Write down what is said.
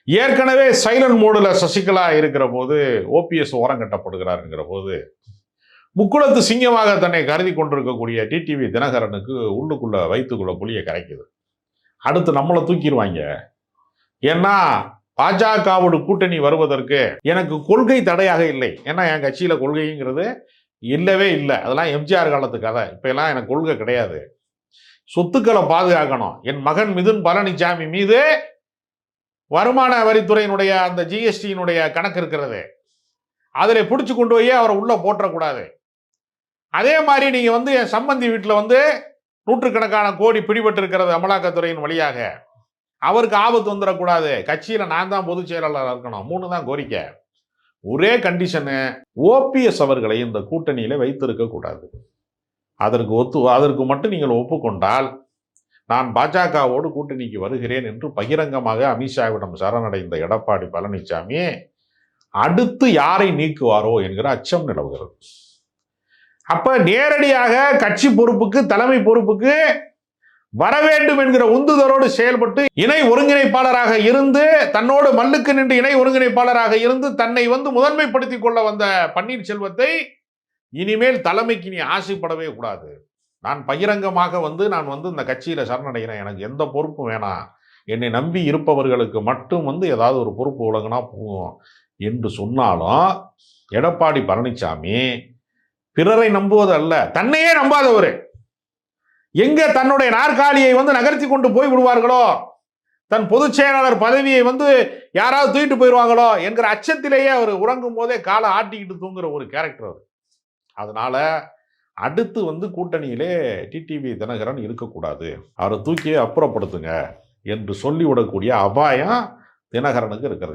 ஏற்கனவே சைலண்ட் மோடுல சசிகலா இருக்கிற போது ஓபிஎஸ் ஓரம் கட்டப்படுகிறாருங்கிற போது முக்குளத்து சிங்கமாக தன்னை கருதி கொண்டிருக்கக்கூடிய டிடிவி தினகரனுக்கு உள்ளுக்குள்ள வயிற்றுக்குள்ள புளிய கரைக்குது. அடுத்து நம்மளை தூக்கிடுவாங்க. ஏன்னா பாஜகவோட கூட்டணி வருவதற்கு எனக்கு கொள்கை தடையாக இல்லை. ஏன்னா என் கட்சியில கொள்கைங்கிறது இல்லவே இல்லை. அதெல்லாம் எம்ஜிஆர் காலத்து கதை. இப்ப எல்லாம் எனக்கு கொள்கை கிடையாது. சொத்துக்களை பாதுகாக்கணும். என் மகன் மிதுன் பழனிசாமி மீது வருமான வரித்துறையினுடைய அந்த ஜிஎஸ்டியினுடைய கணக்கு இருக்கிறது. அதில் பிடிச்சு கொண்டு போய் அவரை உள்ள போற்றக்கூடாது. அதே மாதிரி நீங்க என் சம்பந்தி வீட்டில் நூற்றுக்கணக்கான கோடி பிடிபட்டு இருக்கிறது அமலாக்கத்துறையின் வழியாக. அவருக்கு ஆபத்து வந்துடக்கூடாது. கட்சியில நான் தான் பொதுச் செயலாளர் இருக்கணும். 3 தான் கோரிக்கை. ஒரே கண்டிஷனு, ஓபிஎஸ் அவர்களை இந்த கூட்டணியில வைத்திருக்க கூடாது. அதற்கு மட்டும் நீங்கள் ஒப்புக்கொண்டால் நான் பாஜகவோடு கூட்டணிக்கு வருகிறேன் என்று பகிரங்கமாக அமித்ஷாவிடம் சரணடைந்த எடப்பாடி பழனிசாமி அடுத்து யாரை நீக்குவாரோ என்கிற அச்சம் நிலவுகிறது. அப்ப நேரடியாக கட்சி பொறுப்புக்கு, தலைமை பொறுப்புக்கு வர வேண்டும் என்கிற உந்துதலோடு செயல்பட்டு இணை ஒருங்கிணைப்பாளராக இருந்து, தன்னோடு மல்லுக்கு நின்று இணை ஒருங்கிணைப்பாளராக இருந்து தன்னை முதன்மைப்படுத்திக் கொள்ள வந்த பன்னீர்செல்வத்தை இனிமேல் தலைமைக்கு நீ ஆசைப்படவே கூடாது. நான் பகிரங்கமாக நான் இந்த கட்சியில சரணடைகிறேன். எனக்கு எந்த பொறுப்பும் வேணாம். என்னை நம்பி இருப்பவர்களுக்கு மட்டும் ஏதாவது ஒரு பொறுப்பு உலகனா போகும் என்று சொன்னாலும் எடப்பாடி பழனிசாமி பிறரை நம்புவது அல்ல, தன்னையே நம்பாதவர். எங்க தன்னுடைய நாற்காலியை நகர்த்தி கொண்டு போய் விடுவார்களோ, தன் பொதுச் செயலாளர் பதவியை யாராவது தூக்கிட்டு போயிடுவாங்களோ என்கிற அச்சத்திலேயே அவர் உறங்கும் போதே காலை ஆட்டிக்கிட்டு தூங்குற ஒரு கேரக்டர் அவர். அதனால அடுத்து கூட்டணியிலே டிடிவி தினகரன் இருக்கக்கூடாது, அவரை தூக்கி அப்புறப்படுத்துங்க என்று சொல்லிவிடக்கூடிய அபாயம் தினகரனுக்கு இருக்கிறது.